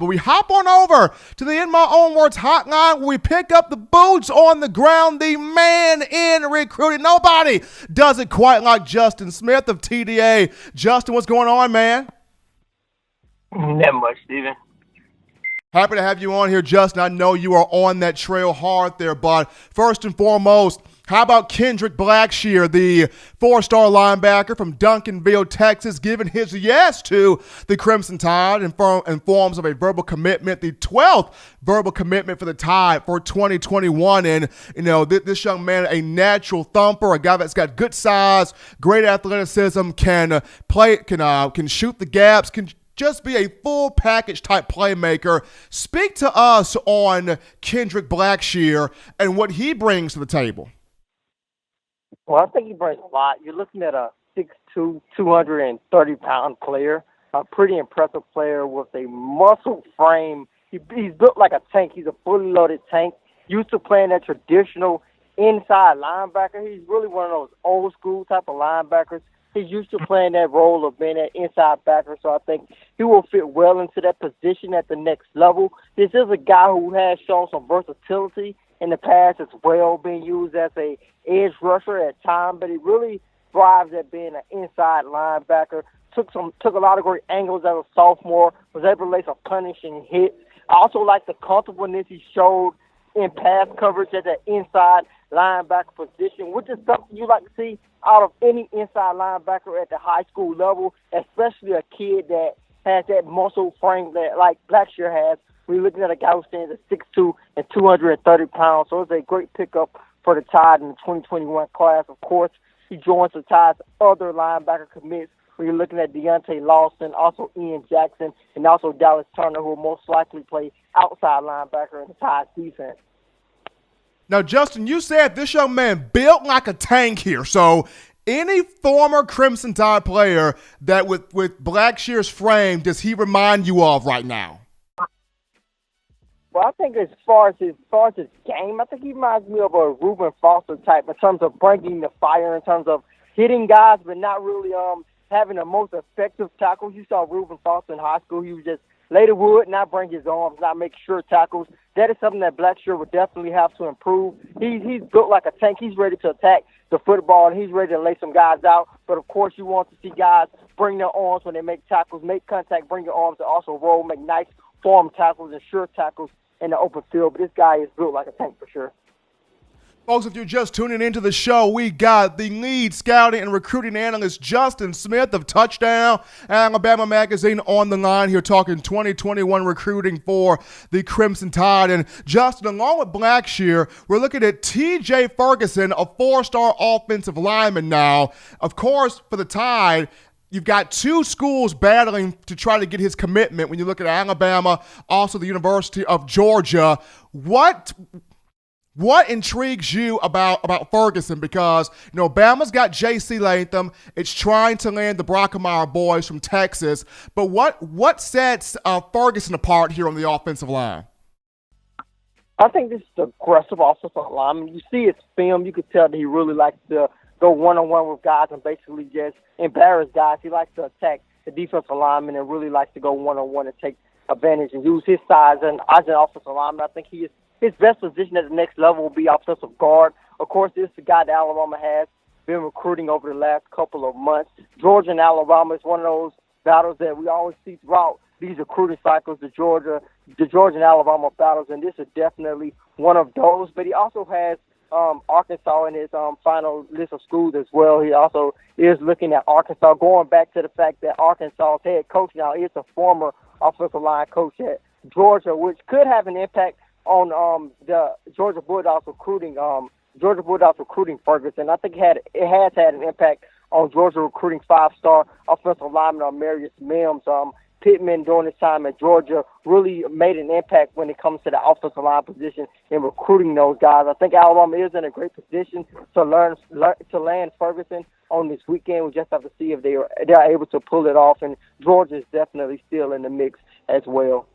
But we hop on over to the In My Own Words hotline where we pick up the boots on the ground, the man in recruiting. Nobody does it quite like Justin Smith of TDA. Justin, what's going on, man? Not much, Steven. Happy to have you on here, Justin. I know you are on that trail hard there, but first and foremost, how about Kendrick Blackshear, the four-star linebacker from Duncanville, Texas, giving his yes to the Crimson Tide in forms of a verbal commitment, the 12th verbal commitment for the Tide for 2021. And, you know, this young man, a natural thumper, a guy that's got good size, great athleticism, can play, can shoot the gaps, can just be a full package type playmaker. Speak to us on Kendrick Blackshear and what he brings to the table. Well, I think he brings a lot. You're looking at a 6'2", 230-pound player, a pretty impressive player with a muscle frame. He's built like a tank. He's a fully loaded tank. Used to playing that traditional inside linebacker. He's really one of those old school type of linebackers. He's used to playing that role of being an inside backer, so I think he will fit well into that position at the next level. This is a guy who has shown some versatility in the past as well, being used as a edge rusher at times, but he really thrives at being an inside linebacker. Took a lot of great angles as a sophomore, was able to lay some punishing hits. I also like the comfortableness he showed in pass coverage at the inside linebacker position, which is something you like to see out of any inside linebacker at the high school level, especially a kid that has that muscle frame that like Blackshear has. We're looking at a guy who stands at 6'2" and 230 pounds, so it's a great pickup for the Tide in the 2021 class. Of course, he joins the Tide's other linebacker commits, where you're looking at Deontay Lawson, also Ian Jackson, and also Dallas Turner, who will most likely play outside linebacker in the Tide's defense. Now, Justin, you said this young man built like a tank here. So any former Crimson Tide player that with Blackshear's frame does he remind you of right now? Well, I think as far as his game, I think he reminds me of a Reuben Foster type in terms of bringing the fire, in terms of hitting guys, but not really having the most effective tackles. You saw Reuben Foster in high school. He was just lay the wood, not bring his arms, not make sure tackles. That is something that Blackshear would definitely have to improve. He's built like a tank. He's ready to attack the football, and he's ready to lay some guys out. But, of course, you want to see guys bring their arms when they make tackles, make contact, bring your arms, and also roll, make nice form tackles and sure tackles in the open field. But this guy is built like a tank for sure. Folks, if you're just tuning into the show, we got the lead scouting and recruiting analyst Justin Smith of Touchdown Alabama Magazine on the line here talking 2021 recruiting for the Crimson Tide. And Justin, along with Blackshear, we're looking at T.J. Ferguson, a four-star offensive lineman now. Of course, for the Tide, you've got two schools battling to try to get his commitment when you look at Alabama, also the University of Georgia. What intrigues you about Ferguson? Because, you know, Bama's got J.C. Latham. It's trying to land the Brockemeyer boys from Texas. But what sets Ferguson apart here on the offensive line? I think this is the aggressive offensive line. You see his film, you can tell that he really likes to go one-on-one with guys and basically just embarrass guys. He likes to attack the defensive lineman and really likes to go one-on-one and take advantage and use his size. And as an offensive lineman, I think his best position at the next level will be offensive guard. Of course, this is the guy that Alabama has been recruiting over the last couple of months. Georgia and Alabama is one of those battles that we always see throughout these recruiting cycles, the Georgia and Alabama battles, and this is definitely one of those. But he also has Arkansas in his final list of schools as well. He also is looking at Arkansas, going back to the fact that Arkansas's head coach now is a former offensive line coach at Georgia, which could have an impact on the Georgia Bulldogs recruiting Ferguson. I think it has had an impact on Georgia recruiting five-star offensive lineman Marius Mims. Pittman during his time at Georgia really made an impact when it comes to the offensive line position in recruiting those guys. I think Alabama is in a great position to land Ferguson on this weekend. We just have to see if they're able to pull it off, and Georgia is definitely still in the mix as well.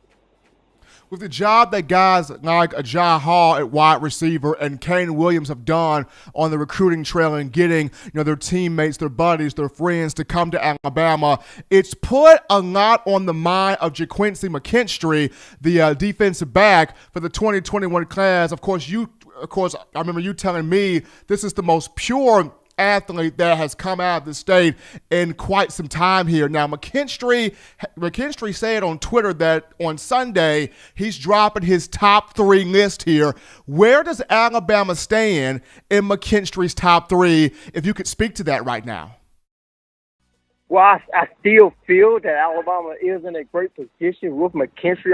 with the job that guys like Ajay Hall at wide receiver and Kane Williams have done on the recruiting trail and getting their teammates, their buddies, their friends to come to Alabama, it's put a lot on the mind of Quincy McKinstry, the defensive back for the 2021 class. Of course, I remember you telling me this is the most pure athlete that has come out of the state in quite some time here. Now, McKinstry said on Twitter that on Sunday he's dropping his top 3 list here. Where does Alabama stand in McKinstry's top 3, if you could speak to that right now? Well, I still feel that Alabama is in a great position with McKinstry.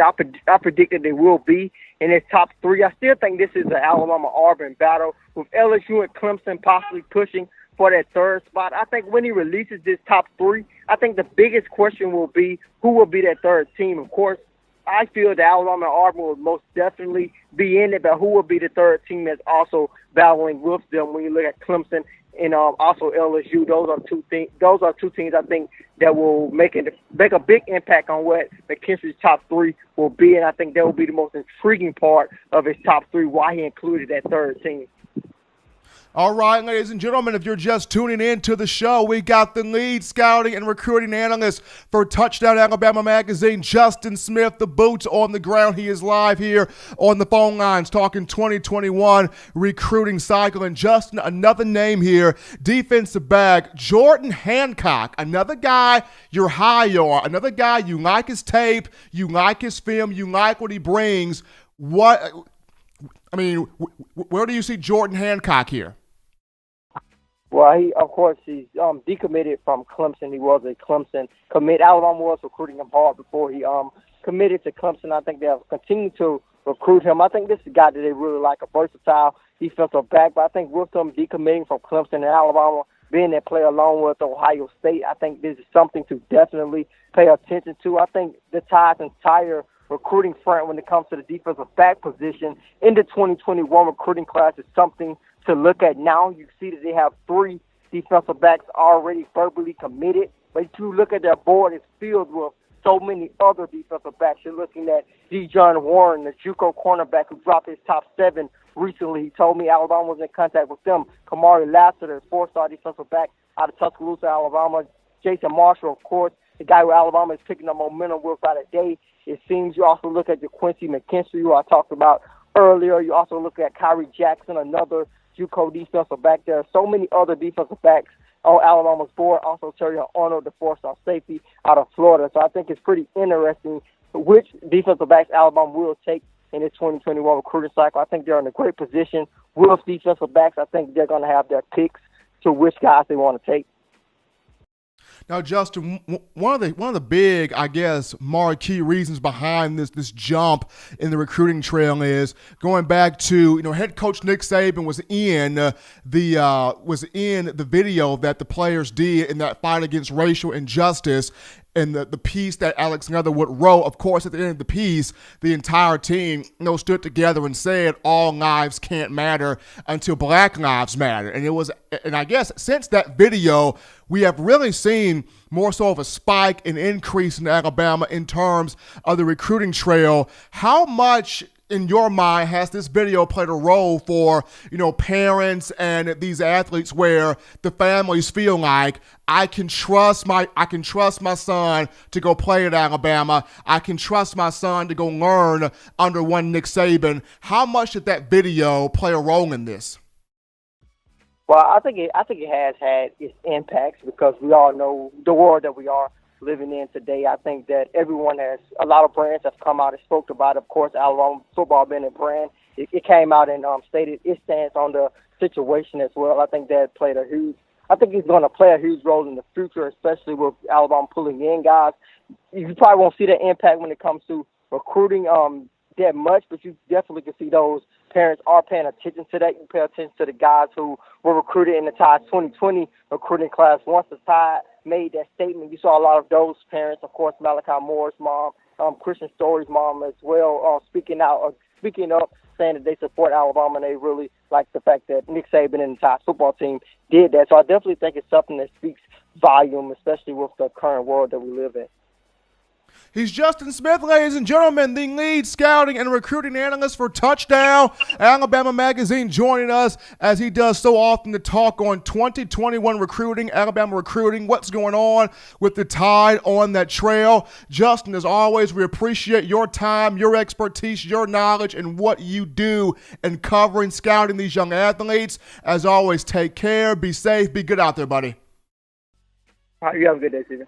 I predicted they will be in his top 3. I still think this is an Alabama-Auburn battle with LSU and Clemson possibly pushing for that 3rd spot. I think when he releases this top 3, I think the biggest question will be who will be that 3rd team. Of course, I feel that Alabama and Auburn will most definitely be in it, but who will be the 3rd team that's also battling with them when you look at Clemson and also LSU? Those are two teams I think that will make a big impact on what McKinstry's top 3 will be, and I think that will be the most intriguing part of his top 3, why he included that 3rd team. All right, ladies and gentlemen, if you're just tuning in to the show, we got the lead scouting and recruiting analyst for Touchdown Alabama Magazine, Justin Smith, the boots on the ground. He is live here on the phone lines talking 2021 recruiting cycle. And Justin, another name here, defensive back, Jordan Hancock, another guy you're high on, another guy you like his tape, you like his film, you like what he brings. Where do you see Jordan Hancock here? Well, he's decommitted from Clemson. He was a Clemson commit. Alabama was recruiting him hard before he committed to Clemson. I think they'll continue to recruit him. I think this is a guy that they really like, a versatile defensive back. But I think with them decommitting from Clemson and Alabama being that player along with Ohio State, I think this is something to definitely pay attention to. I think the Tide's entire recruiting front when it comes to the defensive back position in the 2021 recruiting class is something to look at now. You see that they have 3 defensive backs already verbally committed, but if you look at their board, it's filled with so many other defensive backs. You're looking at Dejon Warren, the JUCO cornerback who dropped his top 7 recently. He told me Alabama was in contact with them. Kamari Lassiter, 4-star defensive back out of Tuscaloosa, Alabama. Jason Marshall, of course, the guy who Alabama is picking up momentum with by the day. It seems you also look at the Quincy McKinstry, who I talked about earlier. You also look at Kyrie Jackson, another JUCO defensive back. There are so many other defensive backs on Alabama's board. Also, Terry Arnold, the 4-star safety out of Florida. So I think it's pretty interesting which defensive backs Alabama will take in this 2021 recruiting cycle. I think they're in a great position with defensive backs. I think they're going to have their picks to which guys they want to take. Now, Justin, one of the big, I guess, marquee reasons behind this jump in the recruiting trail is going back to head coach Nick Saban was in the video that the players did in that fight against racial injustice. And the piece that Alex Leatherwood wrote, of course, at the end of the piece, the entire team stood together and said all lives can't matter until Black lives matter. And I guess since that video, we have really seen more so of a spike and increase in Alabama in terms of the recruiting trail. How much, in your mind, has this video played a role for parents and these athletes where the families feel like I can trust my son to go play at Alabama. I can trust my son to go learn under one Nick Saban. How much did that video play a role in this? Well, I think it has had its impacts because we all know the world that we are living in today. I think that a lot of brands have come out and spoke about it. Of course, Alabama football being a brand, it came out and stated its stance on the situation as well. I think that I think he's going to play a huge role in the future, especially with Alabama pulling in guys. You probably won't see the impact when it comes to recruiting that much, but you definitely can see those parents are paying attention to that. You pay attention to the guys who were recruited in the Tide 2020 recruiting class. Once the Tide made that statement, you saw a lot of those parents, of course, Malachi Moore's mom, Christian Story's mom as well, speaking up, saying that they support Alabama and they really like the fact that Nick Saban and the Tide football team did that. So I definitely think it's something that speaks volume, especially with the current world that we live in. He's Justin Smith, ladies and gentlemen, the lead scouting and recruiting analyst for Touchdown Alabama Magazine, joining us as he does so often to talk on 2021 recruiting, Alabama recruiting, what's going on with the Tide on that trail. Justin, as always, we appreciate your time, your expertise, your knowledge, and what you do in covering, scouting these young athletes. As always, take care, be safe, be good out there, buddy. All right, you have a good day, Steven.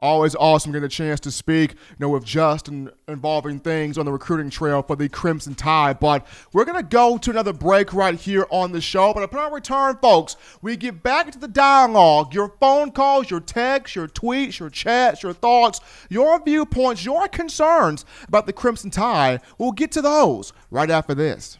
Always awesome getting a chance to speak, with Justin involving things on the recruiting trail for the Crimson Tide. But we're going to go to another break right here on the show. But upon return, folks, we get back into the dialogue. Your phone calls, your texts, your tweets, your chats, your thoughts, your viewpoints, your concerns about the Crimson Tide. We'll get to those right after this.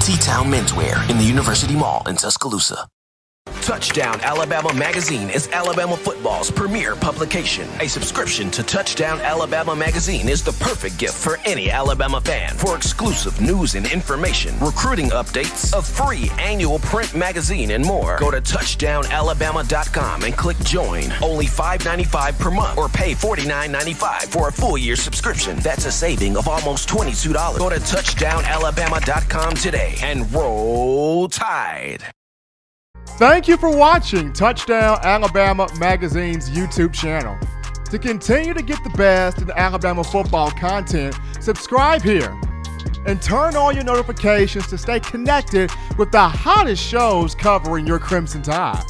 T-Town Menswear in the University Mall in Tuscaloosa. Touchdown Alabama Magazine is Alabama football's premier publication. A subscription to Touchdown Alabama Magazine is the perfect gift for any Alabama fan. For exclusive news and information, recruiting updates, a free annual print magazine, and more, go to touchdownalabama.com and click join. Only $5.95 per month or pay $49.95 for a full year subscription. That's a saving of almost $22. Go to touchdownalabama.com today and roll Tide. Thank you for watching Touchdown Alabama Magazine's YouTube channel. To continue to get the best in Alabama football content, subscribe here and turn on your notifications to stay connected with the hottest shows covering your Crimson Tide.